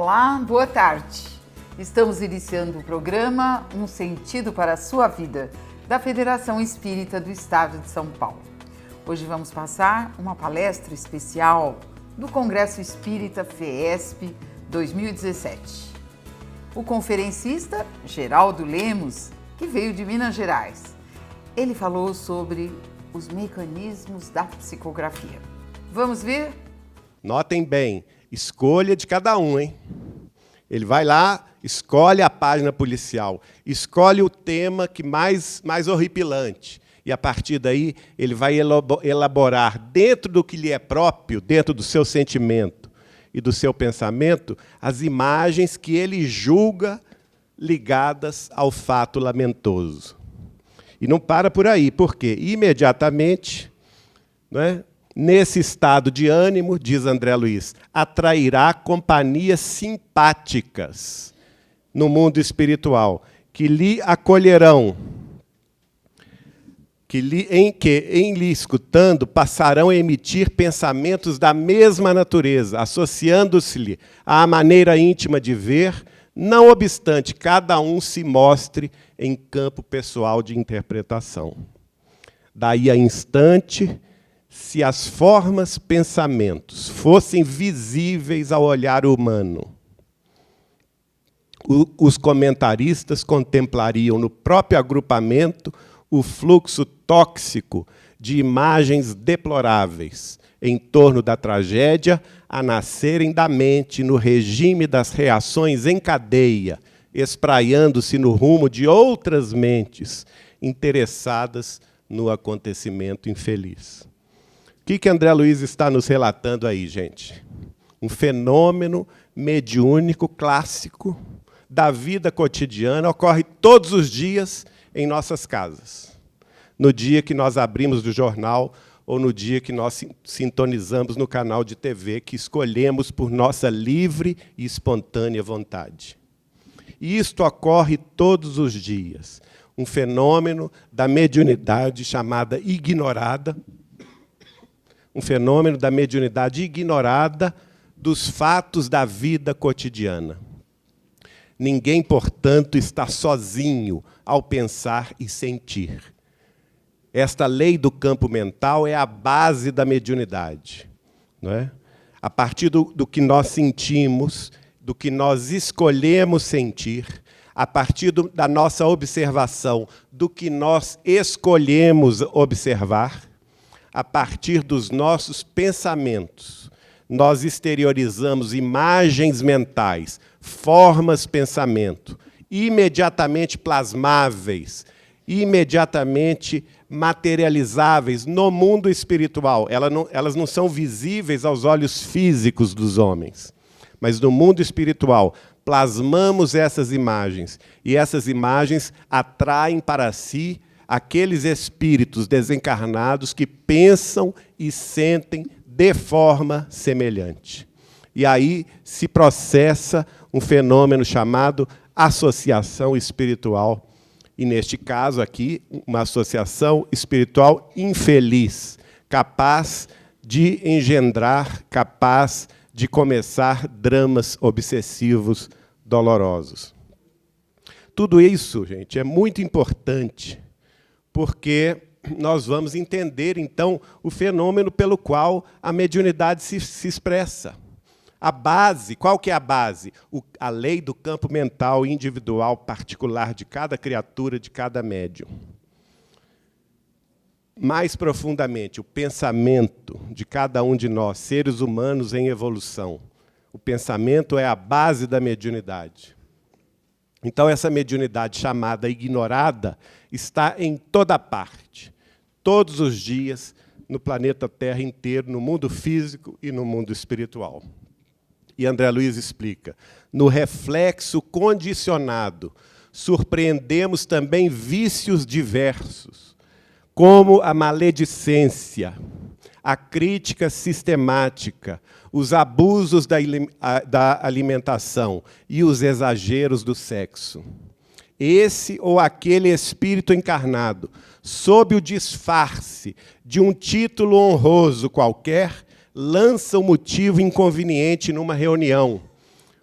Olá, boa tarde. Estamos iniciando o programa Um Sentido para a Sua Vida, da Federação Espírita do Estado de São Paulo. Hoje vamos passar uma palestra especial do Congresso Espírita FEESP 2017. O conferencista Geraldo Lemos, que veio de Minas Gerais, ele falou sobre os mecanismos da psicografia. Vamos ver? Notem bem, escolha de cada um, hein? Ele vai lá, escolhe a página policial, escolhe o tema que mais horripilante. E, a partir daí, ele vai elaborar, dentro do que lhe é próprio, dentro do seu sentimento e do seu pensamento, as imagens que ele julga ligadas ao fato lamentoso. E não para por aí, porque, imediatamente, não é? Nesse estado de ânimo, diz André Luiz, atrairá companhias simpáticas no mundo espiritual, que lhe acolherão, em lhe escutando, passarão a emitir pensamentos da mesma natureza, associando-se-lhe à maneira íntima de ver, não obstante cada um se mostre em campo pessoal de interpretação. Daí a instante, se as formas, pensamentos fossem visíveis ao olhar humano, os comentaristas contemplariam no próprio agrupamento o fluxo tóxico de imagens deploráveis em torno da tragédia a nascerem da mente no regime das reações em cadeia, espraiando-se no rumo de outras mentes interessadas no acontecimento infeliz. O que André Luiz está nos relatando aí, gente? Um fenômeno mediúnico clássico da vida cotidiana, ocorre todos os dias em nossas casas. No dia que nós abrimos o jornal ou no dia que nós sintonizamos no canal de TV que escolhemos por nossa livre e espontânea vontade. E isto ocorre todos os dias. Um fenômeno da mediunidade chamada ignorada, um fenômeno da mediunidade ignorada dos fatos da vida cotidiana. Ninguém, portanto, está sozinho ao pensar e sentir. Esta lei do campo mental é a base da mediunidade, não é? A partir do que nós sentimos, do que nós escolhemos sentir, a partir da nossa observação, do que nós escolhemos observar, a partir dos nossos pensamentos, nós exteriorizamos imagens mentais, formas de pensamento, imediatamente plasmáveis, imediatamente materializáveis no mundo espiritual. Elas não são visíveis aos olhos físicos dos homens, mas no mundo espiritual plasmamos essas imagens, e essas imagens atraem para si aqueles espíritos desencarnados que pensam e sentem de forma semelhante. E aí se processa um fenômeno chamado associação espiritual. E, neste caso aqui, uma associação espiritual infeliz, capaz de engendrar, capaz de começar dramas obsessivos dolorosos. Tudo isso, gente, é muito importante, porque nós vamos entender, então, o fenômeno pelo qual a mediunidade se expressa. A base, qual que é a base? A lei do campo mental individual particular de cada criatura, de cada médium. Mais profundamente, o pensamento de cada um de nós, seres humanos em evolução. O pensamento é a base da mediunidade. Então, essa mediunidade chamada ignorada está em toda parte, todos os dias, no planeta Terra inteiro, no mundo físico e no mundo espiritual. E André Luiz explica, no reflexo condicionado, surpreendemos também vícios diversos, como a maledicência, a crítica sistemática, os abusos da alimentação e os exageros do sexo. Esse ou aquele espírito encarnado, sob o disfarce de um título honroso qualquer, lança um motivo inconveniente numa reunião,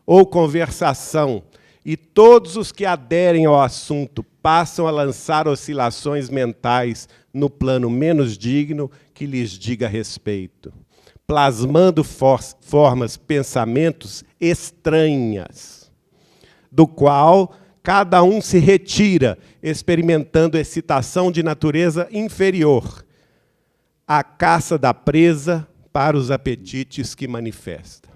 ou conversação, e todos os que aderem ao assunto passam a lançar oscilações mentais no plano menos digno que lhes diga respeito, plasmando formas, pensamentos estranhas, do qual cada um se retira, experimentando excitação de natureza inferior, a caça da presa para os apetites que manifesta.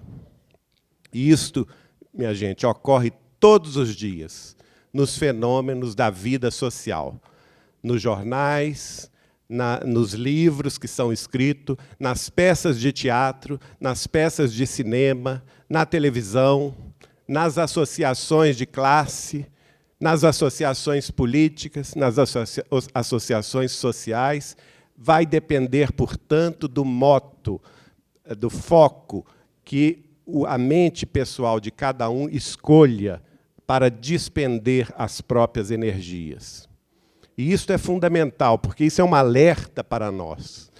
E isto, minha gente, ocorre todos os dias nos fenômenos da vida social, nos jornais, nos livros que são escritos, nas peças de teatro, nas peças de cinema, na televisão, nas associações de classe, nas associações políticas, nas associações sociais. Vai depender, portanto, do moto, do foco que a mente pessoal de cada um escolha para despender as próprias energias. E isso é fundamental, porque isso é um alerta para nós.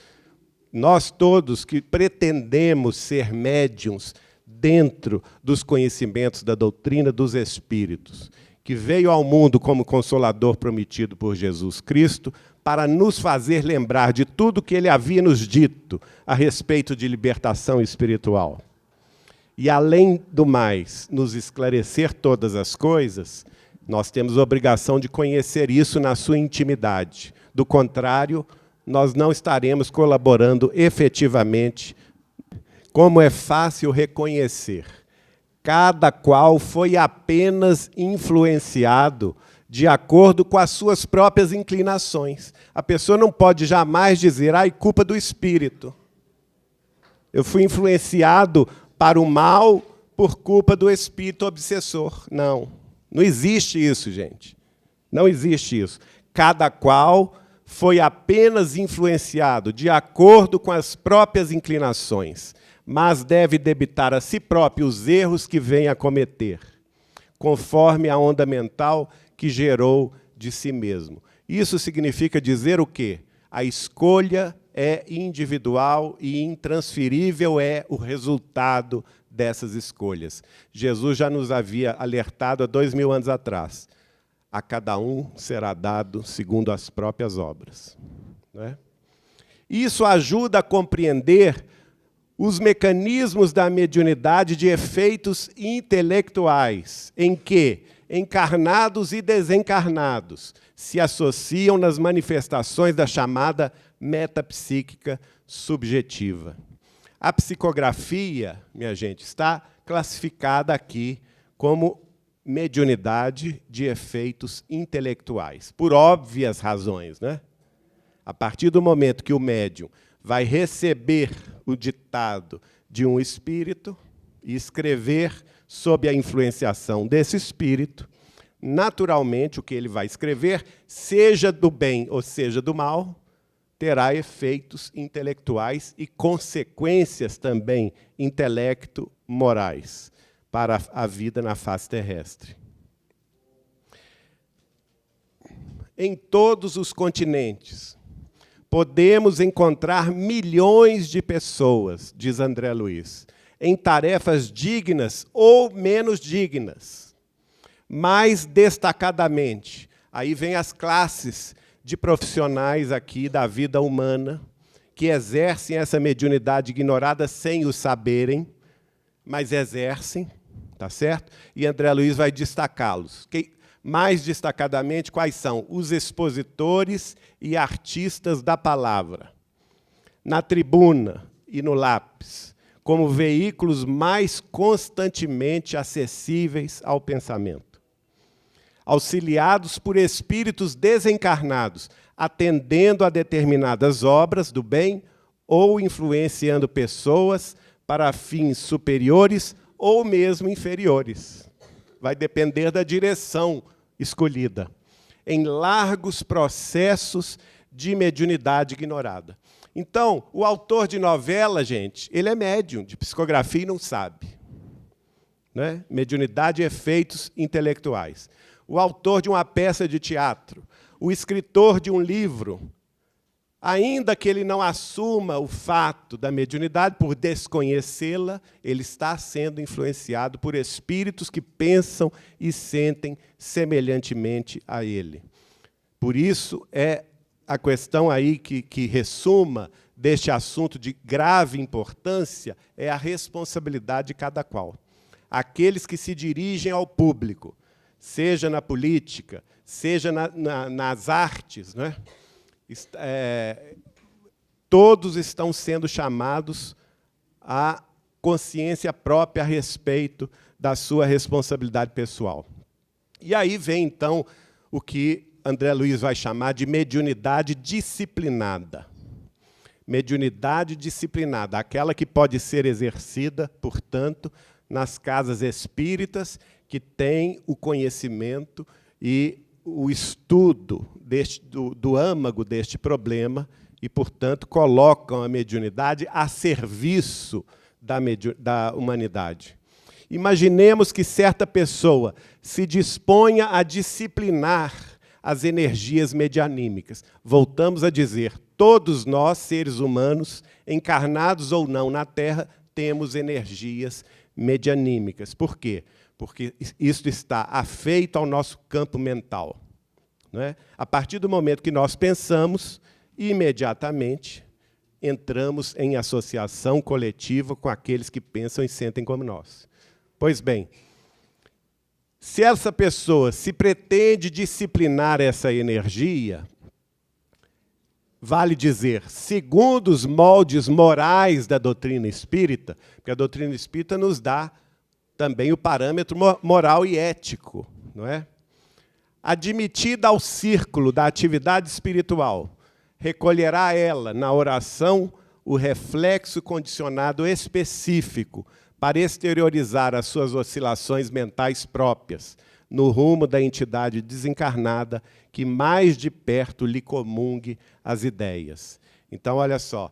Nós todos que pretendemos ser médiuns dentro dos conhecimentos da doutrina dos Espíritos, que veio ao mundo como Consolador prometido por Jesus Cristo, para nos fazer lembrar de tudo que ele havia nos dito a respeito de libertação espiritual. E, além do mais, nos esclarecer todas as coisas, nós temos a obrigação de conhecer isso na sua intimidade. Do contrário, nós não estaremos colaborando efetivamente. Como é fácil reconhecer, cada qual foi apenas influenciado de acordo com as suas próprias inclinações. A pessoa não pode jamais dizer, culpa do espírito. Eu fui influenciado para o mal por culpa do espírito obsessor. Não, não existe isso, gente. Não existe isso. Cada qual foi apenas influenciado de acordo com as próprias inclinações, mas deve debitar a si próprio os erros que vem a cometer, conforme a onda mental que gerou de si mesmo. Isso significa dizer o quê? A escolha é individual e intransferível é o resultado dessas escolhas. Jesus já nos havia alertado há 2000 anos atrás. A cada um será dado segundo as próprias obras. Não é? Isso ajuda a compreender os mecanismos da mediunidade de efeitos intelectuais, em que encarnados e desencarnados se associam nas manifestações da chamada metapsíquica subjetiva. A psicografia, minha gente, está classificada aqui como mediunidade de efeitos intelectuais, por óbvias razões, né? A partir do momento que o médium vai receber o ditado de um espírito e escrever sob a influenciação desse espírito, naturalmente o que ele vai escrever, seja do bem ou seja do mal, terá efeitos intelectuais e consequências também intelecto-morais para a vida na face terrestre. Em todos os continentes, podemos encontrar milhões de pessoas, diz André Luiz, em tarefas dignas ou menos dignas. Mais destacadamente, aí vem as classes de profissionais aqui da vida humana, que exercem essa mediunidade ignorada sem o saberem, mas exercem, tá certo? E André Luiz vai destacá-los. Mais destacadamente, quais são? Os expositores e artistas da palavra, na tribuna e no lápis, como veículos mais constantemente acessíveis ao pensamento. Auxiliados por espíritos desencarnados, atendendo a determinadas obras do bem ou influenciando pessoas para fins superiores ou mesmo inferiores. Vai depender da direção escolhida, em largos processos de mediunidade ignorada. Então, o autor de novela, gente, ele é médium de psicografia e não sabe. Né? Mediunidade e efeitos intelectuais. O autor de uma peça de teatro, o escritor de um livro, Ainda que ele não assuma o fato da mediunidade, por desconhecê-la, ele está sendo influenciado por espíritos que pensam e sentem semelhantemente a ele. Por isso, é a questão aí que ressuma deste assunto de grave importância é a responsabilidade de cada qual. Aqueles que se dirigem ao público, seja na política, seja nas artes, não é? Todos estão sendo chamados à consciência própria a respeito da sua responsabilidade pessoal. E aí vem, então, o que André Luiz vai chamar de mediunidade disciplinada. Mediunidade disciplinada, aquela que pode ser exercida, portanto, nas casas espíritas, que têm o conhecimento e o estudo do âmago deste problema e, portanto, colocam a mediunidade a serviço da humanidade. Imaginemos que certa pessoa se disponha a disciplinar as energias medianímicas. Voltamos a dizer, todos nós, seres humanos, encarnados ou não na Terra, temos energias medianímicas. Por quê? Porque isso está afeito ao nosso campo mental. Não é? A partir do momento que nós pensamos, imediatamente entramos em associação coletiva com aqueles que pensam e sentem como nós. Pois bem, se essa pessoa se pretende disciplinar essa energia, vale dizer, segundo os moldes morais da doutrina espírita, porque a doutrina espírita nos dá também o parâmetro moral e ético, não é? Admitida ao círculo da atividade espiritual, recolherá ela, na oração, o reflexo condicionado específico para exteriorizar as suas oscilações mentais próprias, no rumo da entidade desencarnada que mais de perto lhe comungue as ideias. Então, olha só,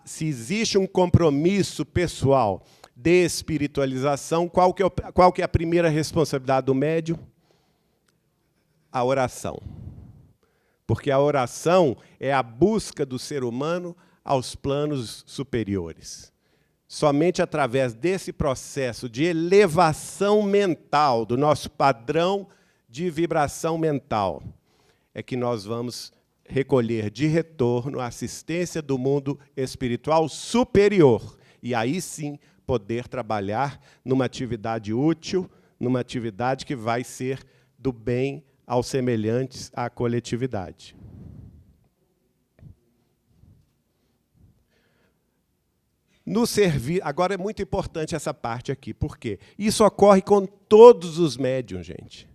se existe um compromisso pessoal de espiritualização, qual que é a primeira responsabilidade do médium? A oração. Porque a oração é a busca do ser humano aos planos superiores. Somente através desse processo de elevação mental, do nosso padrão de vibração mental, é que nós vamos recolher de retorno a assistência do mundo espiritual superior. E aí sim poder trabalhar numa atividade útil, numa atividade que vai ser do bem aos semelhantes à coletividade. No servir, agora é muito importante essa parte aqui, por quê? Isso ocorre com todos os médiuns, gente.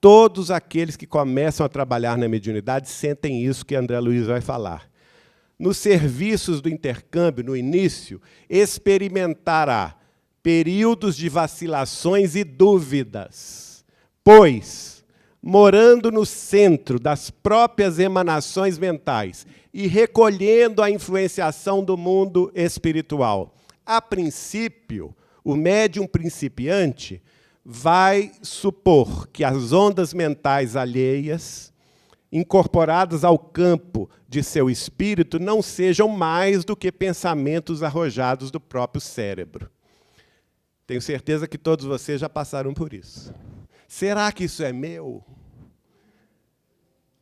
Todos aqueles que começam a trabalhar na mediunidade sentem isso que André Luiz vai falar. Nos serviços do intercâmbio, no início, experimentará períodos de vacilações e dúvidas, pois, morando no centro das próprias emanações mentais e recolhendo a influenciação do mundo espiritual, a princípio, o médium principiante vai supor que as ondas mentais alheias, incorporadas ao campo de seu espírito, não sejam mais do que pensamentos arrojados do próprio cérebro. Tenho certeza que todos vocês já passaram por isso. Será que isso é meu?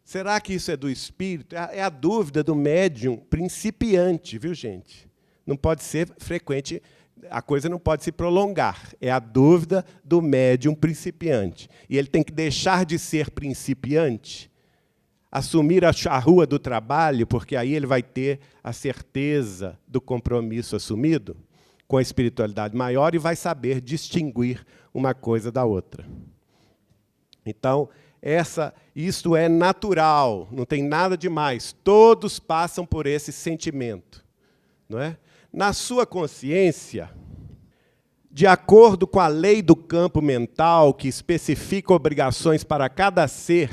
Será que isso é do espírito? É a dúvida do médium principiante, viu, gente? Não pode ser frequente, a coisa não pode se prolongar. É a dúvida do médium principiante. E ele tem que deixar de ser principiante, assumir a rua do trabalho, porque aí ele vai ter a certeza do compromisso assumido com a espiritualidade maior e vai saber distinguir uma coisa da outra. Então, isto é natural, não tem nada demais. Todos passam por esse sentimento, não é? Na sua consciência, de acordo com a lei do campo mental, que especifica obrigações para cada ser,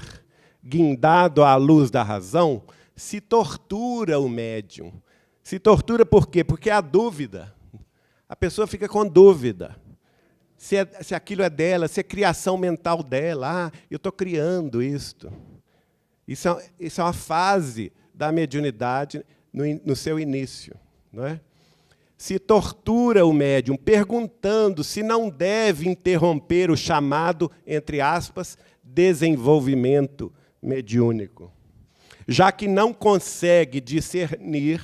guindado à luz da razão, se tortura o médium. Se tortura por quê? Porque há dúvida. A pessoa fica com dúvida. Se aquilo é dela, se é criação mental dela. Eu estou criando isto. Isso é uma fase da mediunidade no seu início, não é? Se tortura o médium perguntando se não deve interromper o chamado, entre aspas, desenvolvimento mediúnico, já que não consegue discernir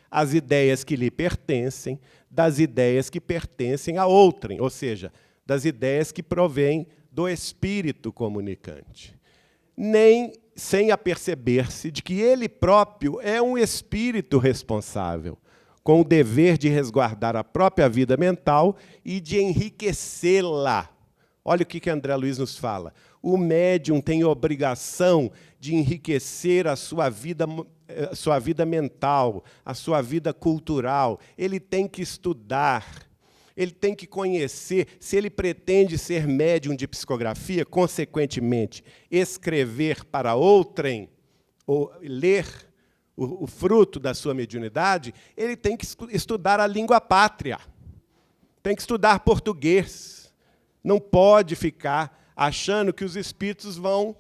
as ideias que lhe pertencem das ideias que pertencem a outrem, ou seja, das ideias que provêm do espírito comunicante. Nem sem aperceber-se de que ele próprio é um espírito responsável, com o dever de resguardar a própria vida mental e de enriquecê-la. Olha o que André Luiz nos fala. O médium tem obrigação de enriquecer a sua vida mental, a sua vida cultural. Ele tem que estudar, ele tem que conhecer. Se ele pretende ser médium de psicografia, consequentemente, escrever para outrem, ou ler o fruto da sua mediunidade, ele tem que estudar a língua pátria, tem que estudar português. Não pode ficar achando que os espíritos vão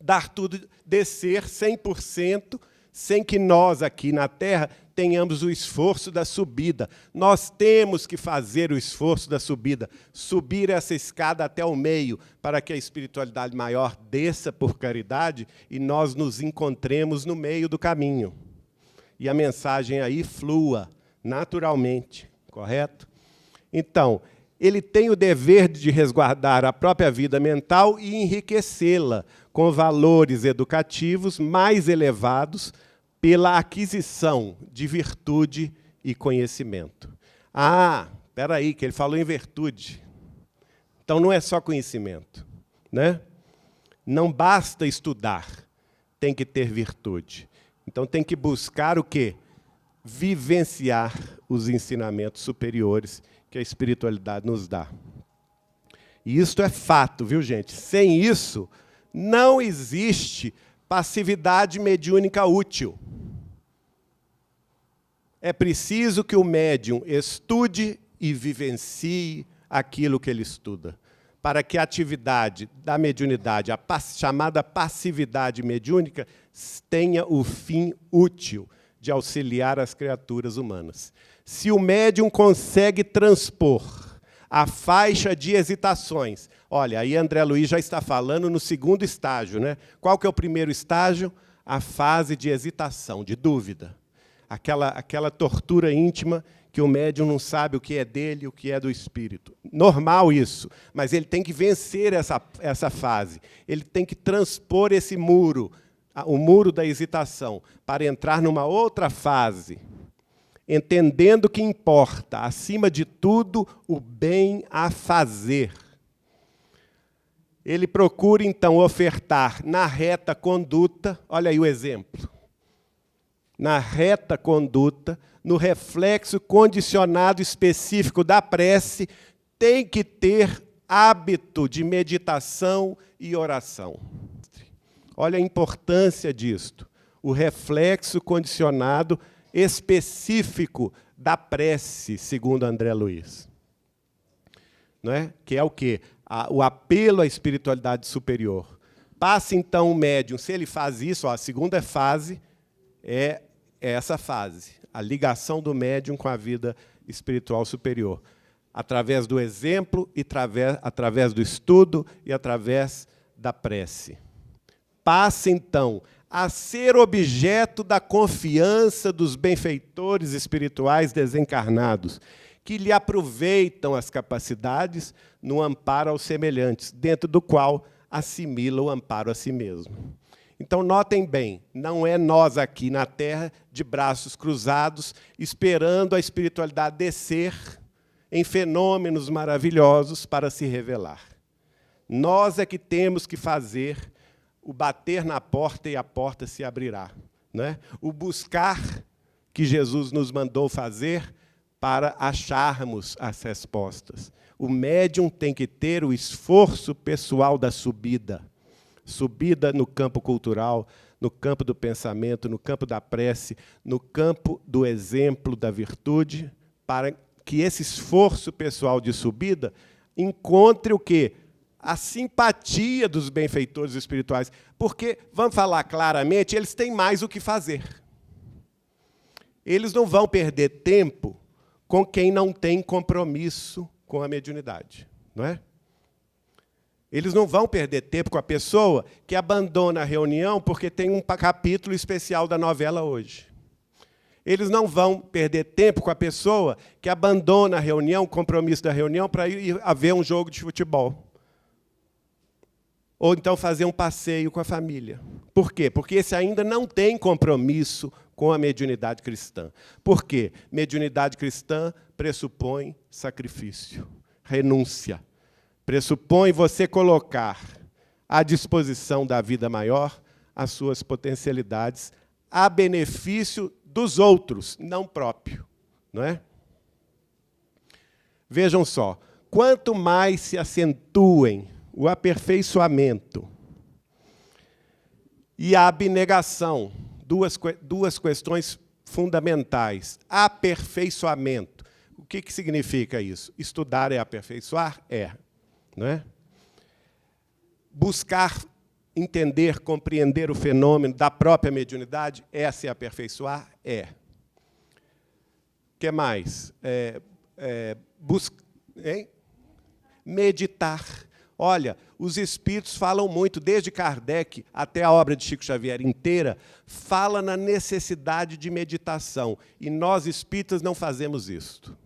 dar tudo, descer 100%, sem que nós aqui na Terra tenhamos o esforço da subida. Nós temos que fazer o esforço da subida, subir essa escada até o meio, para que a espiritualidade maior desça por caridade e nós nos encontremos no meio do caminho. E a mensagem aí flua naturalmente, correto? Então, ele tem o dever de resguardar a própria vida mental e enriquecê-la com valores educativos mais elevados pela aquisição de virtude e conhecimento. Ah, espera aí, que ele falou em virtude. Então, não é só conhecimento, né? Não basta estudar, tem que ter virtude. Então, tem que buscar o quê? Vivenciar os ensinamentos superiores que a espiritualidade nos dá. E isto é fato, viu, gente? Sem isso, não existe passividade mediúnica útil. É preciso que o médium estude e vivencie aquilo que ele estuda, para que a atividade da mediunidade, a chamada passividade mediúnica, tenha o fim útil de auxiliar as criaturas humanas. Se o médium consegue transpor a faixa de hesitações, olha, aí André Luiz já está falando no segundo estágio, né? Qual que é o primeiro estágio? A fase de hesitação, de dúvida. Aquela tortura íntima que o médium não sabe o que é dele e o que é do espírito. Normal isso, mas ele tem que vencer essa fase. Ele tem que transpor esse muro, o muro da hesitação, para entrar numa outra fase, entendendo que importa, acima de tudo, o bem a fazer. Ele procura, então, ofertar na reta conduta, olha aí o exemplo, na reta conduta, no reflexo condicionado específico da prece, tem que ter hábito de meditação e oração. Olha a importância disto. O reflexo condicionado específico da prece, segundo André Luiz. Não é? Que é o quê? O apelo à espiritualidade superior. Passa, então, o médium, se ele faz isso, a segunda fase é essa fase, a ligação do médium com a vida espiritual superior, através do exemplo, e através do estudo e através da prece. Passa, então, a ser objeto da confiança dos benfeitores espirituais desencarnados, que lhe aproveitam as capacidades no amparo aos semelhantes, dentro do qual assimila o amparo a si mesmo. Então, notem bem, não é nós aqui na Terra, de braços cruzados, esperando a espiritualidade descer em fenômenos maravilhosos para se revelar. Nós é que temos que fazer o bater na porta e a porta se abrirá, né? O buscar que Jesus nos mandou fazer para acharmos as respostas. O médium tem que ter o esforço pessoal da subida. Subida no campo cultural, no campo do pensamento, no campo da prece, no campo do exemplo, da virtude, para que esse esforço pessoal de subida encontre o quê? a simpatia dos benfeitores espirituais, porque, vamos falar claramente, eles têm mais o que fazer. Eles não vão perder tempo com quem não tem compromisso com a mediunidade, não é? Eles não vão perder tempo com a pessoa que abandona a reunião porque tem um capítulo especial da novela hoje. Eles não vão perder tempo com a pessoa que abandona a reunião, o compromisso da reunião, para ir a ver um jogo de futebol. Ou então fazer um passeio com a família. Por quê? Porque esse ainda não tem compromisso com a mediunidade cristã. Por quê? Mediunidade cristã pressupõe sacrifício, renúncia. Pressupõe você colocar à disposição da vida maior as suas potencialidades a benefício dos outros, não próprio, não é? Vejam só, quanto mais se acentuem o aperfeiçoamento e a abnegação, duas questões fundamentais. Aperfeiçoamento. O que significa isso? Estudar é aperfeiçoar? É. Não é? Buscar entender, compreender o fenômeno da própria mediunidade é se aperfeiçoar? É. O que mais? Meditar. Olha, os espíritos falam muito, desde Kardec até a obra de Chico Xavier inteira, fala na necessidade de meditação. E nós, espíritas, não fazemos isto.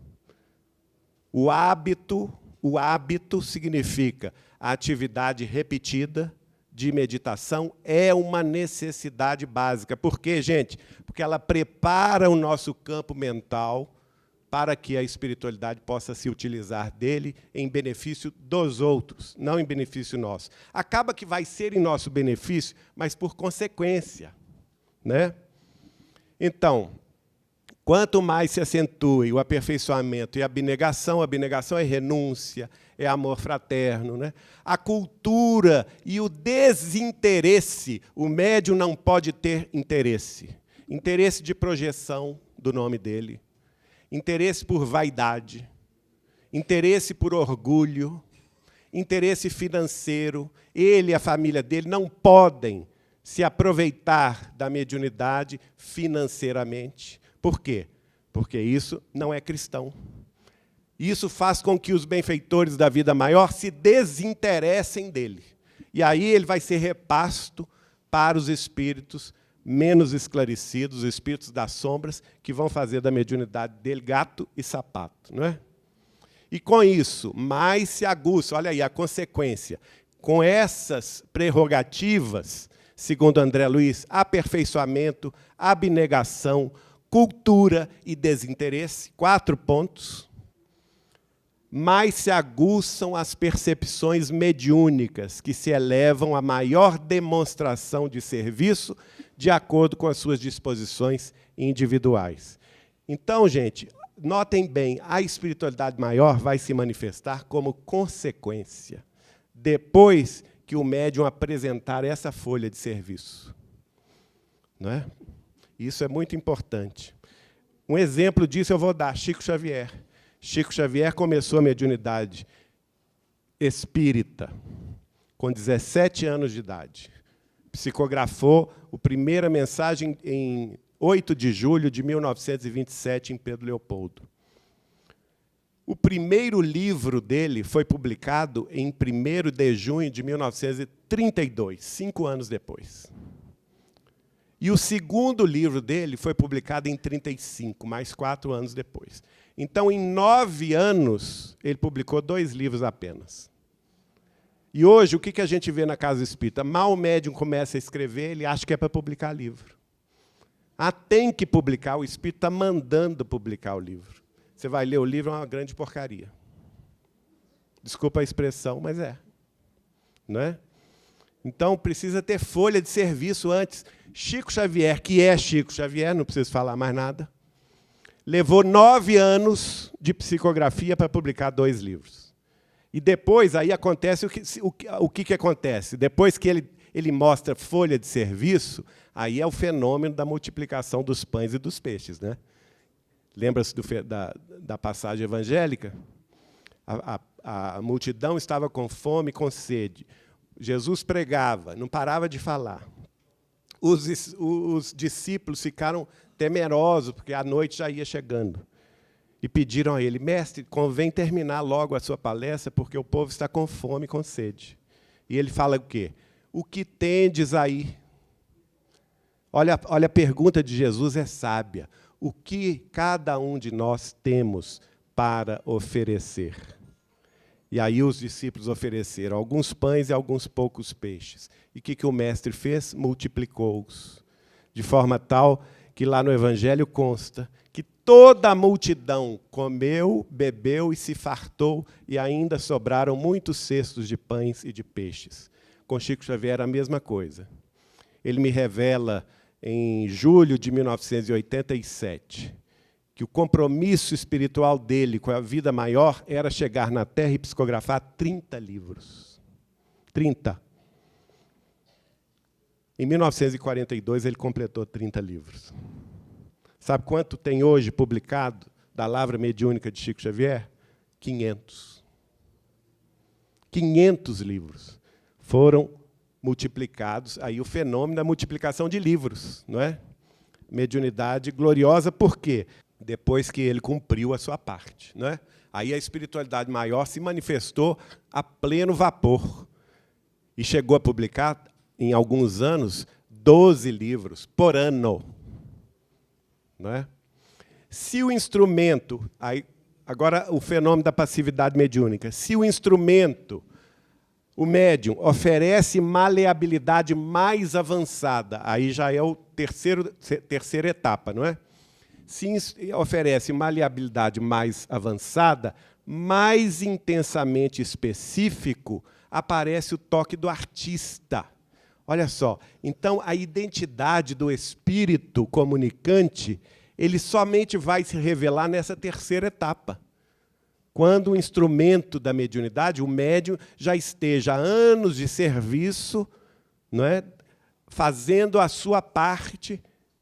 O hábito significa a atividade repetida de meditação é uma necessidade básica. Por quê, gente? Porque ela prepara o nosso campo mental para que a espiritualidade possa se utilizar dele em benefício dos outros, não em benefício nosso. Acaba que vai ser em nosso benefício, mas por consequência, né? Então, quanto mais se acentue o aperfeiçoamento e a abnegação é renúncia, é amor fraterno, né? A cultura e o desinteresse, o médium não pode ter interesse. Interesse de projeção do nome dele, interesse por vaidade, interesse por orgulho, interesse financeiro. Ele e a família dele não podem se aproveitar da mediunidade financeiramente. Por quê? Porque isso não é cristão. Isso faz com que os benfeitores da vida maior se desinteressem dele. E aí ele vai ser repasto para os espíritos menos esclarecidos, os espíritos das sombras, que vão fazer da mediunidade dele gato e sapato, não é? E com isso, mais se aguça, olha aí a consequência, com essas prerrogativas, segundo André Luiz, aperfeiçoamento, abnegação, cultura e desinteresse, 4 pontos, mais se aguçam as percepções mediúnicas, que se elevam à maior demonstração de serviço, de acordo com as suas disposições individuais. Então, gente, notem bem, a espiritualidade maior vai se manifestar como consequência, depois que o médium apresentar essa folha de serviço. Não é? Isso é muito importante. Um exemplo disso eu vou dar, Chico Xavier. Chico Xavier começou a mediunidade espírita com 17 anos de idade. Psicografou a primeira mensagem em 8 de julho de 1927, em Pedro Leopoldo. O primeiro livro dele foi publicado em 1º de junho de 1932, 5 anos depois. E o segundo livro dele foi publicado em 1935, mais 4 anos depois. Então, em 9 anos, ele publicou 2 livros apenas. E hoje, o que a gente vê na Casa Espírita? Mal o médium começa a escrever, ele acha que é para publicar livro. Tem que publicar, o Espírito está mandando publicar o livro. Você vai ler o livro, é uma grande porcaria. Desculpa a expressão, mas é. Não é? Então, precisa ter folha de serviço antes. Chico Xavier, que é Chico Xavier, não preciso falar mais nada, levou 9 anos de psicografia para publicar 2 livros. E depois, aí acontece o que acontece? Depois que ele mostra folha de serviço, aí é o fenômeno da multiplicação dos pães e dos peixes, né? Lembra-se da passagem evangélica? A multidão estava com fome e com sede. Jesus pregava, não parava de falar. Os discípulos ficaram temerosos, porque a noite já ia chegando. E pediram a ele: mestre, convém terminar logo a sua palestra, porque o povo está com fome e com sede. E ele fala o quê? O que tendes aí? Olha a pergunta de Jesus é sábia. O que cada um de nós temos para oferecer? E aí os discípulos ofereceram alguns pães e alguns poucos peixes. E o que o mestre fez? Multiplicou-os. De forma tal que lá no Evangelho consta que toda a multidão comeu, bebeu e se fartou, e ainda sobraram muitos cestos de pães e de peixes. Com Chico Xavier, a mesma coisa. Ele me revela, em julho de 1987, que o compromisso espiritual dele com a vida maior era chegar na Terra e psicografar 30 livros. 30. Em 1942, ele completou 30 livros. Sabe quanto tem hoje publicado da Lavra Mediúnica de Chico Xavier? 500. 500 livros foram multiplicados. Aí o fenômeno da multiplicação de livros, não é? Mediunidade gloriosa, por quê? Depois que ele cumpriu a sua parte, não é? Aí a espiritualidade maior se manifestou a pleno vapor e chegou a publicar, em alguns anos, 12 livros por ano. Não é? Se o instrumento, agora o fenômeno da passividade mediúnica, se o instrumento, o médium, oferece maleabilidade mais avançada, aí já é a terceira etapa, não é? Se oferece maleabilidade mais avançada, mais intensamente específico, aparece o toque do artista. Olha só, então a identidade do espírito comunicante, ele somente vai se revelar nessa terceira etapa. Quando o instrumento da mediunidade, o médium, já esteja há anos de serviço, não é? Fazendo a sua parte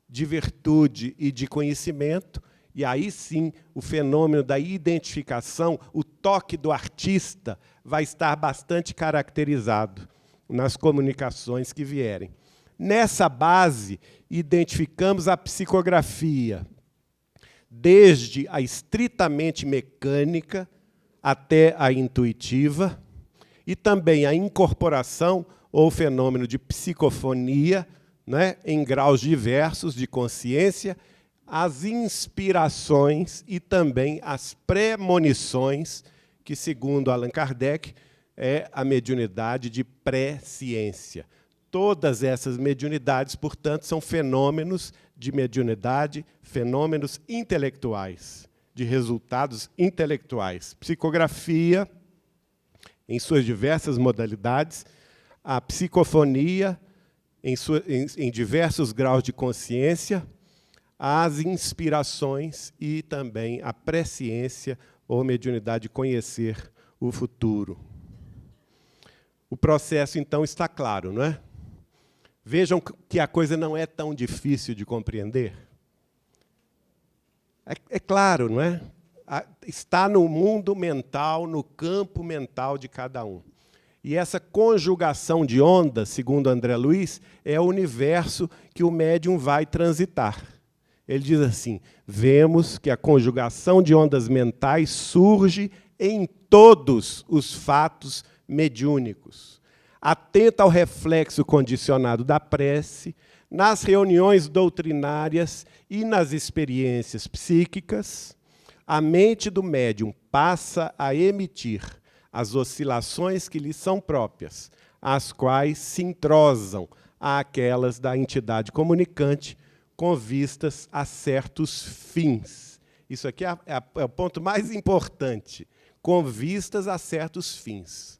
de virtude e de conhecimento, e aí sim o fenômeno da identificação, o toque do artista, vai estar bastante caracterizado nas comunicações que vierem. Nessa base, identificamos a psicografia, desde a estritamente mecânica até a intuitiva, e também a incorporação ou fenômeno de psicofonia, né, em graus diversos de consciência, as inspirações e também as premonições, que, segundo Allan Kardec, é a mediunidade de pré-ciência. Todas essas mediunidades, portanto, são fenômenos de mediunidade, fenômenos intelectuais, de resultados intelectuais. Psicografia, em suas diversas modalidades, a psicofonia, em diversos graus de consciência, as inspirações e também a presciência, ou mediunidade de conhecer o futuro. O processo, então, está claro, não é? Vejam que a coisa não é tão difícil de compreender. É claro, não é? Está no mundo mental, no campo mental de cada um. E essa conjugação de ondas, segundo André Luiz, é o universo que o médium vai transitar. Ele diz assim: vemos que a conjugação de ondas mentais surge em todos os fatos mediúnicos. Atenta ao reflexo condicionado da prece, nas reuniões doutrinárias e nas experiências psíquicas, a mente do médium passa a emitir as oscilações que lhe são próprias, as quais se entrosam àquelas da entidade comunicante com vistas a certos fins. Isso aqui é o ponto mais importante, com vistas a certos fins.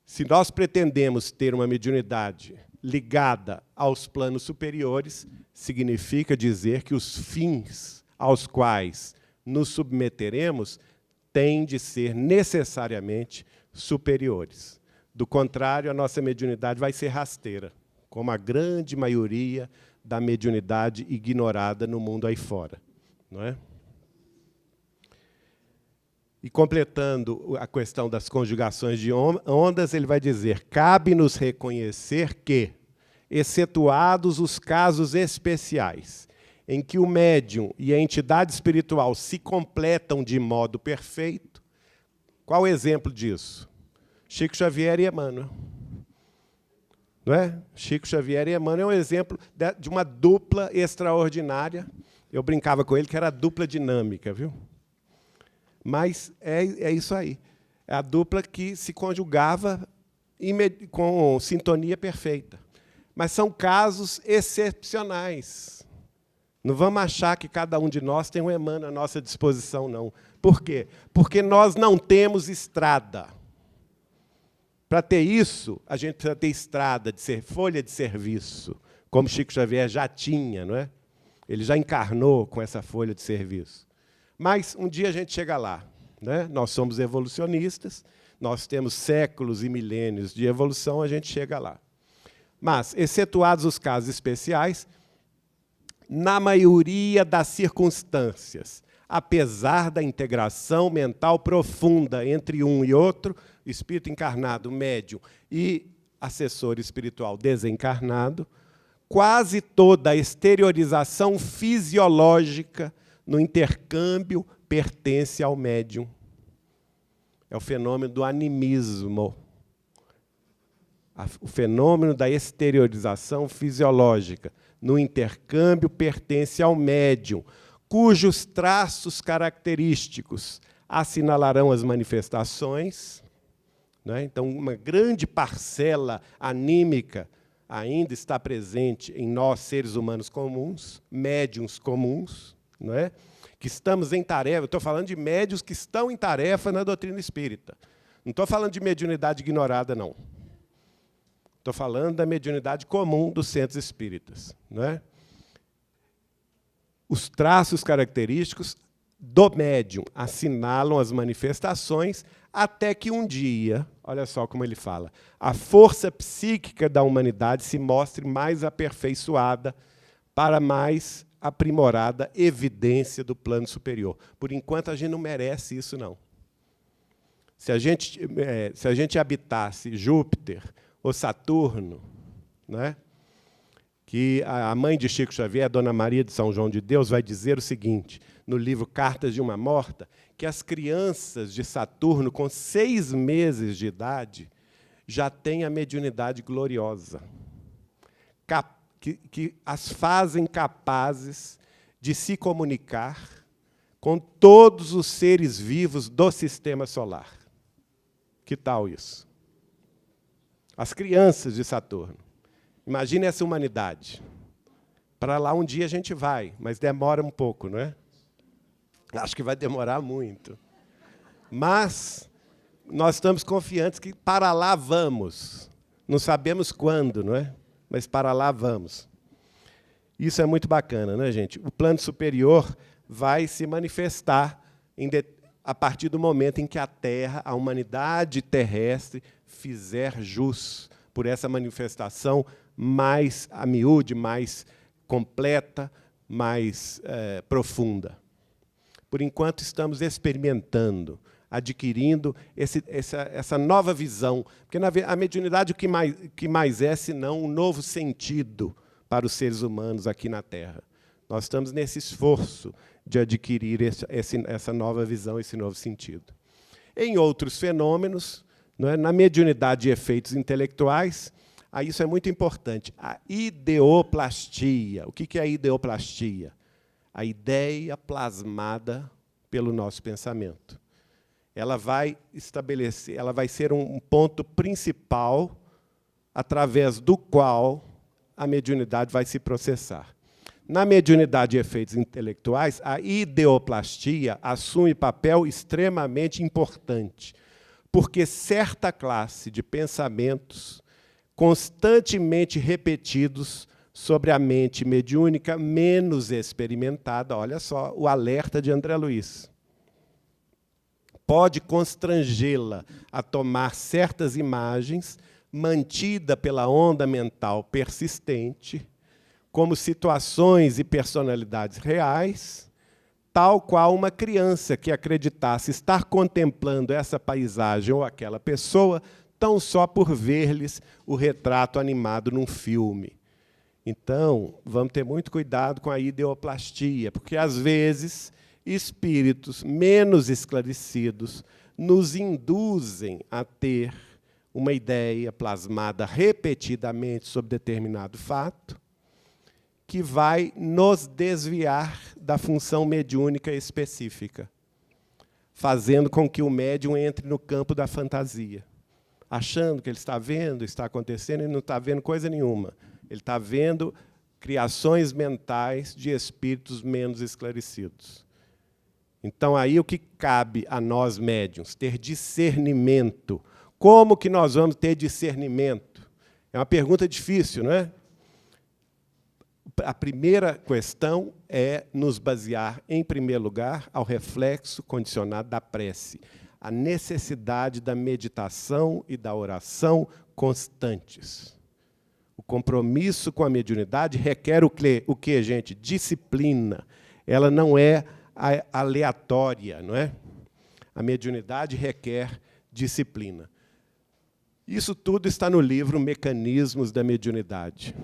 Se nós pretendemos ter uma mediunidade ligada aos planos superiores, significa dizer que os fins aos quais nos submeteremos têm de ser necessariamente superiores. Do contrário, a nossa mediunidade vai ser rasteira, como a grande maioria da mediunidade ignorada no mundo aí fora, não é? E completando a questão das conjugações de ondas, ele vai dizer: cabe-nos reconhecer que, excetuados os casos especiais, em que o médium e a entidade espiritual se completam de modo perfeito. Qual o exemplo disso? Chico Xavier e Emmanuel. Não é? Chico Xavier e Emmanuel é um exemplo de uma dupla extraordinária. Eu brincava com ele que era a dupla dinâmica, viu? Mas é isso aí. É a dupla que se conjugava com sintonia perfeita. Mas são casos excepcionais. Não vamos achar que cada um de nós tem um Emmanuel à nossa disposição, não. Por quê? Porque nós não temos estrada. Para ter isso, a gente precisa ter estrada, folha de serviço, como Chico Xavier já tinha, não é? Ele já encarnou com essa folha de serviço. Mas um dia a gente chega lá, né? Nós somos evolucionistas, nós temos séculos e milênios de evolução, a gente chega lá. Mas, excetuados os casos especiais, na maioria das circunstâncias, apesar da integração mental profunda entre um e outro, espírito encarnado, médium e assessor espiritual desencarnado, quase toda a exteriorização fisiológica no intercâmbio pertence ao médium. É o fenômeno do animismo. O fenômeno da exteriorização fisiológica no intercâmbio pertence ao médium, cujos traços característicos assinalarão as manifestações. Né? Então, uma grande parcela anímica ainda está presente em nós, seres humanos comuns, médiuns comuns, não é? Que estamos em tarefa. Estou falando de médiuns que estão em tarefa na doutrina espírita. Não estou falando de mediunidade ignorada, não. Estou falando da mediunidade comum dos centros espíritas. Não é? Os traços característicos do médium assinalam as manifestações até que um dia, olha só como ele fala, a força psíquica da humanidade se mostre mais aperfeiçoada para mais aprimorada evidência do plano superior. Por enquanto, a gente não merece isso, não. Se a gente habitasse Júpiter ou Saturno, né, que a mãe de Chico Xavier, a Dona Maria de São João de Deus, vai dizer o seguinte, no livro Cartas de uma Morta, que as crianças de Saturno, com 6 meses de idade, já têm a mediunidade gloriosa, que as fazem capazes de se comunicar com todos os seres vivos do sistema solar. Que tal isso? As crianças de Saturno. Imagine essa humanidade. Para lá um dia a gente vai, mas demora um pouco, não é? Acho que vai demorar muito. Mas nós estamos confiantes que para lá vamos. Não sabemos quando, não é? Mas para lá vamos. Isso é muito bacana, né, gente? O plano superior vai se manifestar a partir do momento em que a Terra, a humanidade terrestre, fizer jus por essa manifestação mais a miúde, mais completa, mais profunda. Por enquanto, estamos experimentando, adquirindo essa nova visão. Porque a mediunidade, o que mais é, senão um novo sentido para os seres humanos aqui na Terra. Nós estamos nesse esforço de adquirir essa nova visão, esse novo sentido. Em outros fenômenos, não é, na mediunidade de efeitos intelectuais, isso é muito importante. A ideoplastia. O que é a ideoplastia? A ideia plasmada pelo nosso pensamento. Ela vai estabelecer, ela vai ser um ponto principal através do qual a mediunidade vai se processar. Na mediunidade de efeitos intelectuais, a ideoplastia assume papel extremamente importante, porque certa classe de pensamentos constantemente repetidos sobre a mente mediúnica menos experimentada, olha só o alerta de André Luiz, pode constrangê-la a tomar certas imagens mantida pela onda mental persistente, como situações e personalidades reais, tal qual uma criança que acreditasse estar contemplando essa paisagem ou aquela pessoa tão só por ver-lhes o retrato animado num filme. Então, vamos ter muito cuidado com a ideoplastia, porque, às vezes, espíritos menos esclarecidos nos induzem a ter uma ideia plasmada repetidamente sobre determinado fato, que vai nos desviar da função mediúnica específica, fazendo com que o médium entre no campo da fantasia, achando que ele está vendo, está acontecendo, e não está vendo coisa nenhuma. Ele está vendo criações mentais de espíritos menos esclarecidos. Então, aí o que cabe a nós médiuns? Ter discernimento. Como que nós vamos ter discernimento? É uma pergunta difícil, não é? A primeira questão é nos basear, em primeiro lugar, ao reflexo condicionado da prece, a necessidade da meditação e da oração constantes. O compromisso com a mediunidade requer o quê, gente? Disciplina. Ela não é aleatória, não é? A mediunidade requer disciplina. Isso tudo está no livro Mecanismos da Mediunidade.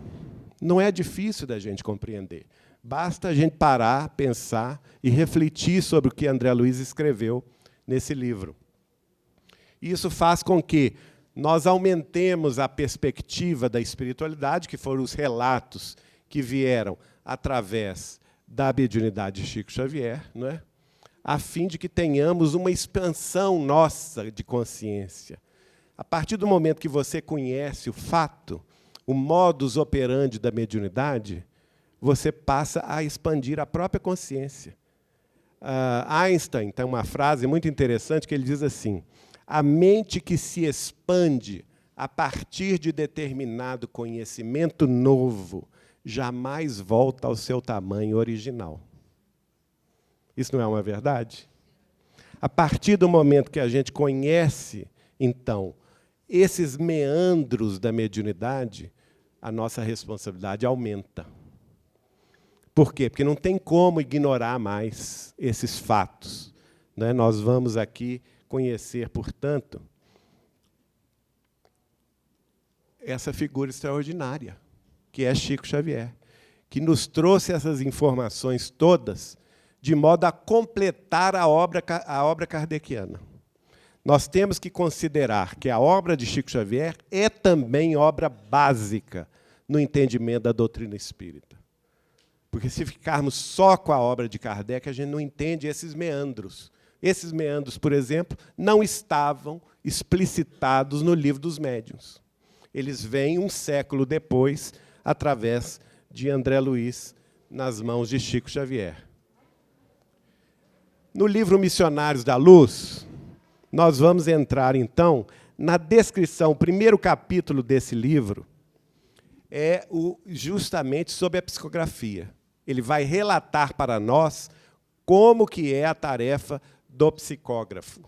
Não é difícil da gente compreender. Basta a gente parar, pensar e refletir sobre o que André Luiz escreveu nesse livro. Isso faz com que nós aumentemos a perspectiva da espiritualidade, que foram os relatos que vieram através da mediunidade de Chico Xavier, não é? A fim de que tenhamos uma expansão nossa de consciência. A partir do momento que você conhece o fato, o modus operandi da mediunidade, você passa a expandir a própria consciência. Einstein tem uma frase muito interessante que ele diz assim: a mente que se expande a partir de determinado conhecimento novo jamais volta ao seu tamanho original. Isso não é uma verdade? A partir do momento que a gente conhece, então, esses meandros da mediunidade, a nossa responsabilidade aumenta. Por quê? Porque não tem como ignorar mais esses fatos, né? Nós vamos aqui conhecer, portanto, essa figura extraordinária, que é Chico Xavier, que nos trouxe essas informações todas de modo a completar a obra kardeciana. Nós temos que considerar que a obra de Chico Xavier é também obra básica no entendimento da doutrina espírita. Porque, se ficarmos só com a obra de Kardec, a gente não entende esses meandros. Esses meandros, por exemplo, não estavam explicitados no Livro dos Médiuns. Eles vêm um século depois, através de André Luiz, nas mãos de Chico Xavier. No livro Missionários da Luz, nós vamos entrar, então, na descrição. O primeiro capítulo desse livro é justamente sobre a psicografia. Ele vai relatar para nós como que é a tarefa do psicógrafo.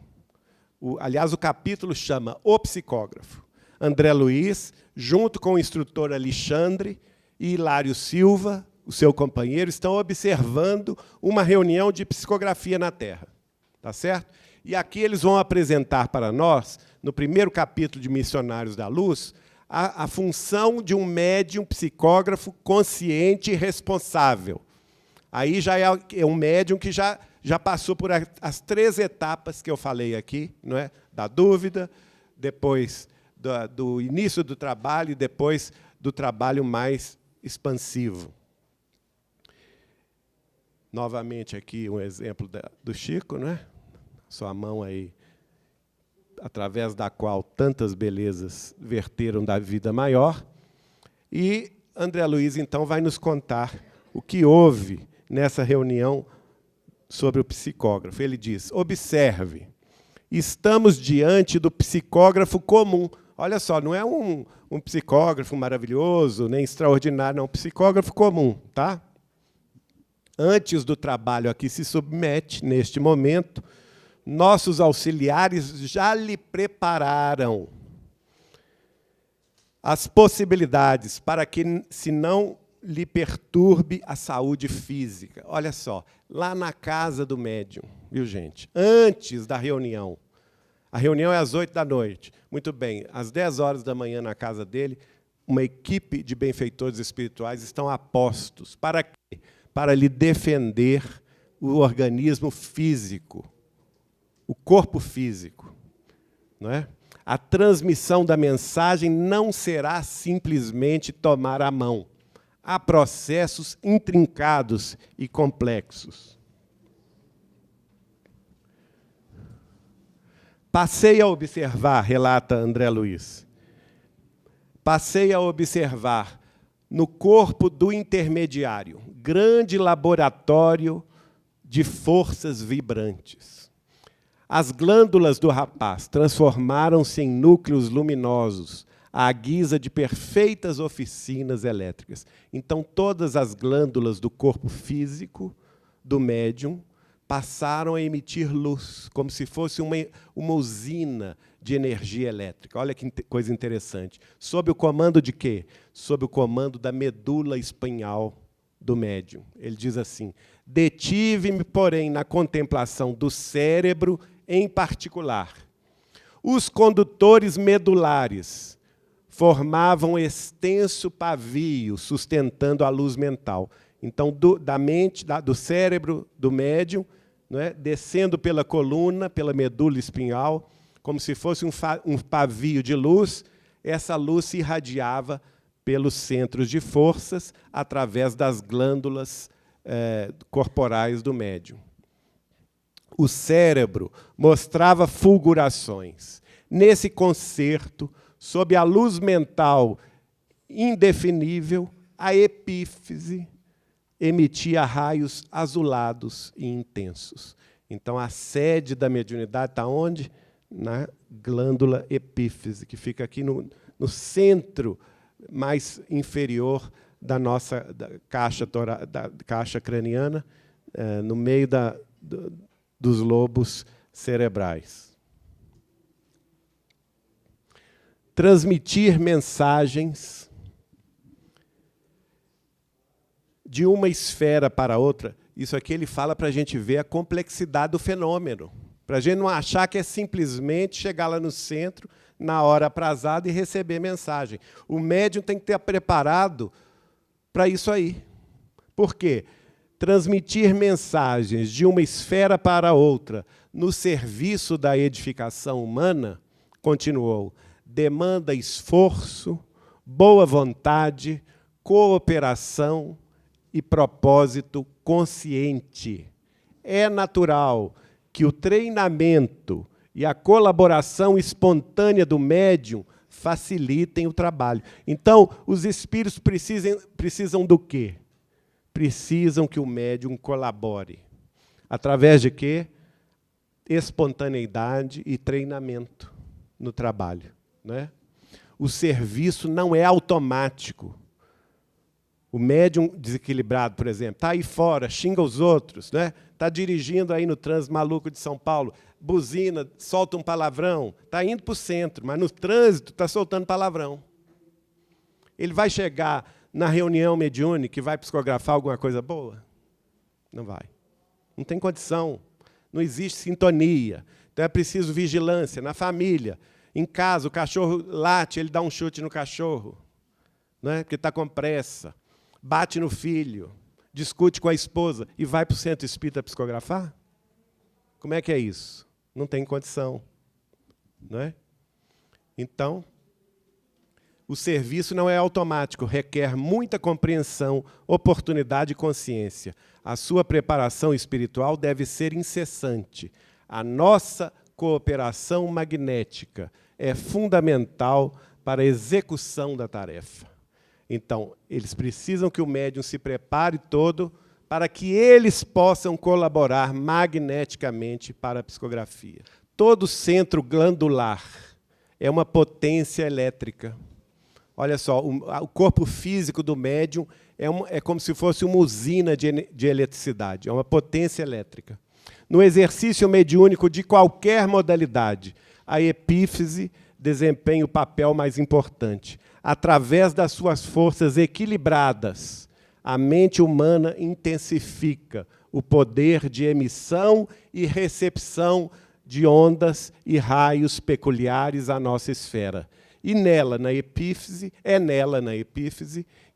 Aliás, o capítulo chama O Psicógrafo. André Luiz, junto com o instrutor Alexandre e Hilário Silva, o seu companheiro, estão observando uma reunião de psicografia na Terra. Tá certo? E aqui eles vão apresentar para nós, no primeiro capítulo de Missionários da Luz, a função de um médium psicógrafo consciente e responsável. Aí já é um médium que já passou por as 3 etapas que eu falei aqui, não é? Da dúvida, depois do início do trabalho e depois do trabalho mais expansivo. Novamente aqui um exemplo do Chico, não é? Sua mão aí, através da qual tantas belezas verteram da vida maior. E André Luiz, então, vai nos contar o que houve nessa reunião sobre o psicógrafo. Ele diz: observe, estamos diante do psicógrafo comum. Olha só, não é um psicógrafo maravilhoso, nem extraordinário, não, um psicógrafo comum, tá? Antes do trabalho a que se submete, neste momento, nossos auxiliares já lhe prepararam as possibilidades para que, se não lhe perturbe a saúde física. Olha só, lá na casa do médium, viu, gente? Antes da reunião. A reunião é às 20h. Muito bem, às 10h na casa dele, uma equipe de benfeitores espirituais estão a postos. Para quê? Para lhe defender o organismo físico, o corpo físico. Não é? A transmissão da mensagem não será simplesmente tomar a mão. Há processos intrincados e complexos. Passei a observar, relata André Luiz, passei a observar no corpo do intermediário, grande laboratório de forças vibrantes. As glândulas do rapaz transformaram-se em núcleos luminosos, à guisa de perfeitas oficinas elétricas. Então, todas as glândulas do corpo físico do médium passaram a emitir luz, como se fosse uma usina de energia elétrica. Olha que coisa interessante. Sob o comando de quê? Sob o comando da medula espinhal do médium. Ele diz assim: detive-me, porém, na contemplação do cérebro em particular. Os condutores medulares formavam extenso pavio sustentando a luz mental. Então, da mente, do cérebro do médium, não é? Descendo pela coluna, pela medula espinhal, como se fosse um pavio de luz, essa luz se irradiava pelos centros de forças através das glândulas corporais do médium. O cérebro mostrava fulgurações. Nesse concerto, sob a luz mental indefinível, a epífise emitia raios azulados e intensos. Então, a sede da mediunidade está onde? Na glândula epífise, que fica aqui no centro mais inferior da nossa caixa craniana, no meio dos lobos cerebrais. Transmitir mensagens de uma esfera para outra, isso aqui ele fala para a gente ver a complexidade do fenômeno, para a gente não achar que é simplesmente chegar lá no centro, na hora aprazada, e receber mensagem. O médium tem que estar preparado para isso aí. Por quê? Transmitir mensagens de uma esfera para outra no serviço da edificação humana, continuou, demanda esforço, boa vontade, cooperação e propósito consciente. É natural que o treinamento e a colaboração espontânea do médium facilitem o trabalho. Então, os espíritos precisam do quê? Precisam que o médium colabore. Através de quê? Espontaneidade e treinamento no trabalho. Né? O serviço não é automático. O médium desequilibrado, por exemplo, está aí fora, xinga os outros, né? Está dirigindo aí no trânsito maluco de São Paulo, buzina, solta um palavrão, está indo para o centro, mas no trânsito está soltando palavrão. Ele vai chegar na reunião mediúnica e vai psicografar alguma coisa boa? Não vai. Não tem condição. Não existe sintonia. Então é preciso vigilância na família. Em casa, o cachorro late, ele dá um chute no cachorro, né? Porque está com pressa. Bate no filho, discute com a esposa e vai para o centro espírita psicografar? Como é que é isso? Não tem condição. Não é? Então, o serviço não é automático, requer muita compreensão, oportunidade e consciência. A sua preparação espiritual deve ser incessante. A nossa cooperação magnética é fundamental para a execução da tarefa. Então, eles precisam que o médium se prepare todo para que eles possam colaborar magneticamente para a psicografia. Todo centro glandular é uma potência elétrica. Olha só, o corpo físico do médium é como se fosse uma usina de eletricidade, é uma potência elétrica. No exercício mediúnico de qualquer modalidade, a epífise desempenha o papel mais importante. Através das suas forças equilibradas, a mente humana intensifica o poder de emissão e recepção de ondas e raios peculiares à nossa esfera. E nela, na epífise,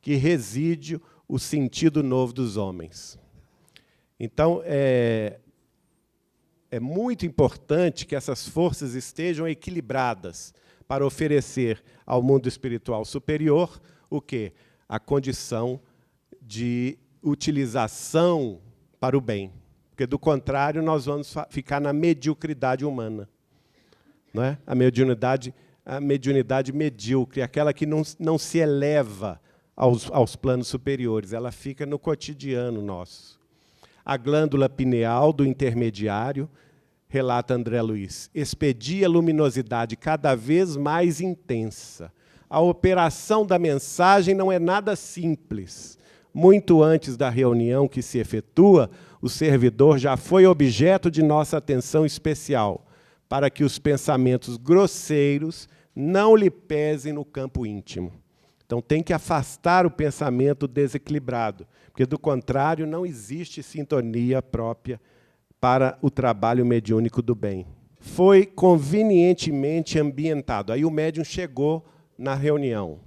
que reside o sentido novo dos homens. Então, é muito importante que essas forças estejam equilibradas para oferecer ao mundo espiritual superior o quê? A condição de utilização para o bem. Porque, do contrário, nós vamos ficar na mediocridade humana. Não é? A mediunidade medíocre, aquela que não se eleva aos planos superiores, ela fica no cotidiano nosso. A glândula pineal do intermediário, relata André Luiz, expedia luminosidade cada vez mais intensa. A operação da mensagem não é nada simples. Muito antes da reunião que se efetua, o servidor já foi objeto de nossa atenção especial, para que os pensamentos grosseiros não lhe pesem no campo íntimo. Então, tem que afastar o pensamento desequilibrado, porque, do contrário, não existe sintonia própria para o trabalho mediúnico do bem. Foi convenientemente ambientado. Aí o médium chegou na reunião,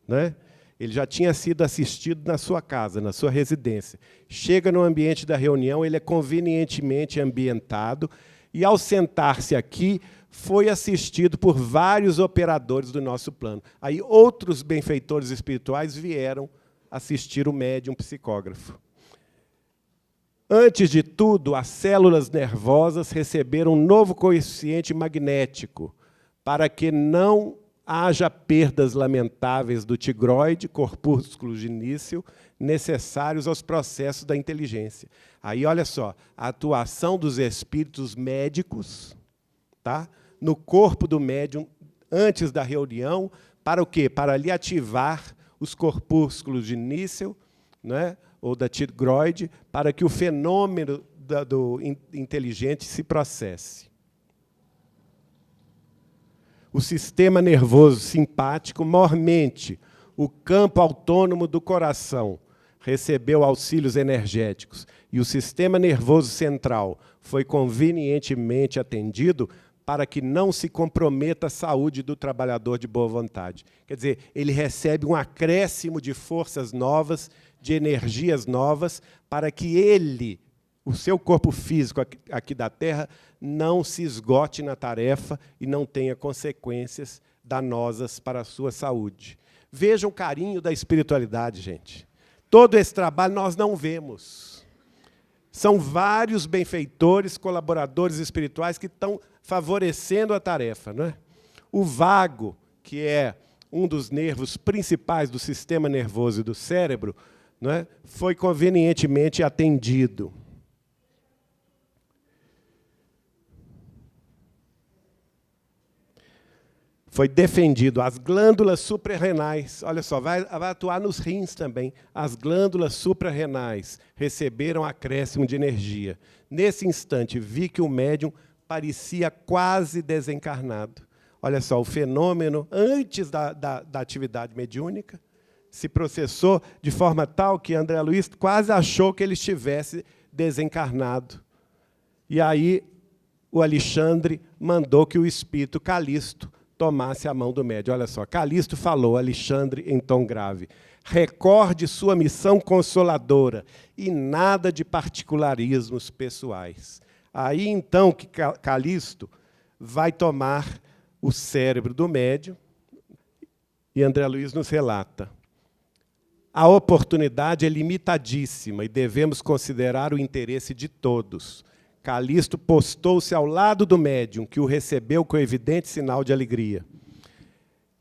né? Ele já tinha sido assistido na sua casa, na sua residência. Chega no ambiente da reunião, ele é convenientemente ambientado, e, ao sentar-se aqui, foi assistido por vários operadores do nosso plano. Aí outros benfeitores espirituais vieram assistir o médium psicógrafo. Antes de tudo, as células nervosas receberam um novo coeficiente magnético, para que não haja perdas lamentáveis do tigroide, corpúsculo de início, necessários aos processos da inteligência. Aí, olha só, a atuação dos espíritos médicos, tá? No corpo do médium, antes da reunião, para o quê? Para ali ativar os corpúsculos de início, né, ou da tigroide, para que o fenômeno do inteligente se processe. O sistema nervoso simpático, mormente, o campo autônomo do coração, recebeu auxílios energéticos, e o sistema nervoso central foi convenientemente atendido para que não se comprometa a saúde do trabalhador de boa vontade. Quer dizer, ele recebe um acréscimo de forças novas, de energias novas, para que ele, o seu corpo físico aqui da Terra, não se esgote na tarefa e não tenha consequências danosas para a sua saúde. Vejam o carinho da espiritualidade, gente. Todo esse trabalho nós não vemos. São vários benfeitores, colaboradores espirituais que estão favorecendo a tarefa, não é? O vago, que é um dos nervos principais do sistema nervoso e do cérebro, não é? Foi convenientemente atendido. Foi defendido as glândulas suprarrenais. Olha só, vai atuar nos rins também. As glândulas suprarrenais receberam acréscimo de energia. Nesse instante, vi que o médium parecia quase desencarnado. Olha só, o fenômeno, antes da atividade mediúnica, se processou de forma tal que André Luiz quase achou que ele estivesse desencarnado. E aí o Alexandre mandou que o espírito Calixto tomasse a mão do médium. Olha só, Calixto falou, Alexandre, em tom grave: recorde sua missão consoladora e nada de particularismos pessoais. Aí, então, que Calixto vai tomar o cérebro do médium, e André Luiz nos relata: a oportunidade é limitadíssima e devemos considerar o interesse de todos. Calixto postou-se ao lado do médium, que o recebeu com evidente sinal de alegria.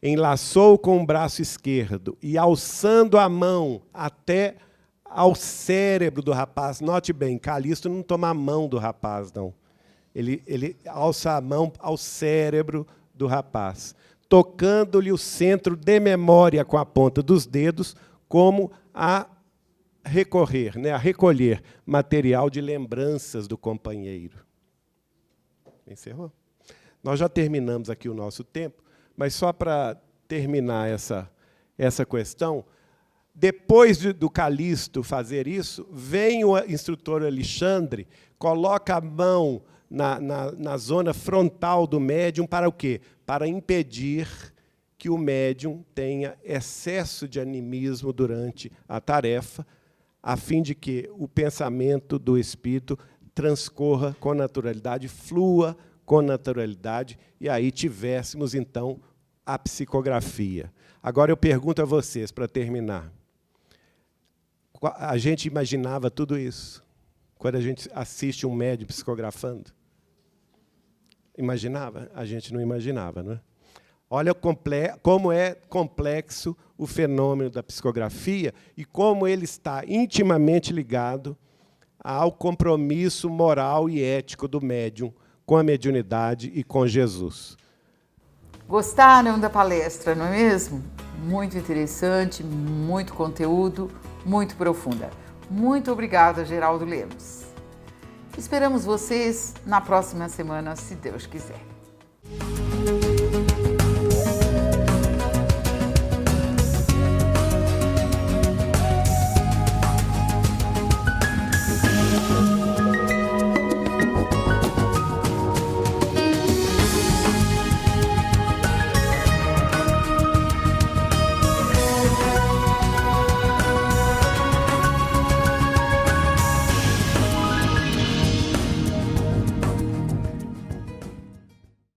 Enlaçou com o braço esquerdo e, alçando a mão até ao cérebro do rapaz, note bem, Calixto não toma a mão do rapaz, não. Ele alça a mão ao cérebro do rapaz, tocando-lhe o centro de memória com a ponta dos dedos, como a recorrer, né, a recolher material de lembranças do companheiro. Encerrou? Nós já terminamos aqui o nosso tempo, mas só para terminar essa questão, Depois do Calixto fazer isso, vem o instrutor Alexandre, coloca a mão na zona frontal do médium para o quê? Para impedir que o médium tenha excesso de animismo durante a tarefa, a fim de que o pensamento do espírito transcorra com naturalidade, flua com naturalidade, e aí tivéssemos, então, a psicografia. Agora eu pergunto a vocês, para terminar. A gente imaginava tudo isso quando a gente assiste um médium psicografando? Imaginava? A gente não imaginava, não é? Olha como é complexo o fenômeno da psicografia e como ele está intimamente ligado ao compromisso moral e ético do médium com a mediunidade e com Jesus. Gostaram da palestra, não é mesmo? Muito interessante, muito conteúdo, muito profunda. Muito obrigada, Geraldo Lemos. Esperamos vocês na próxima semana, se Deus quiser.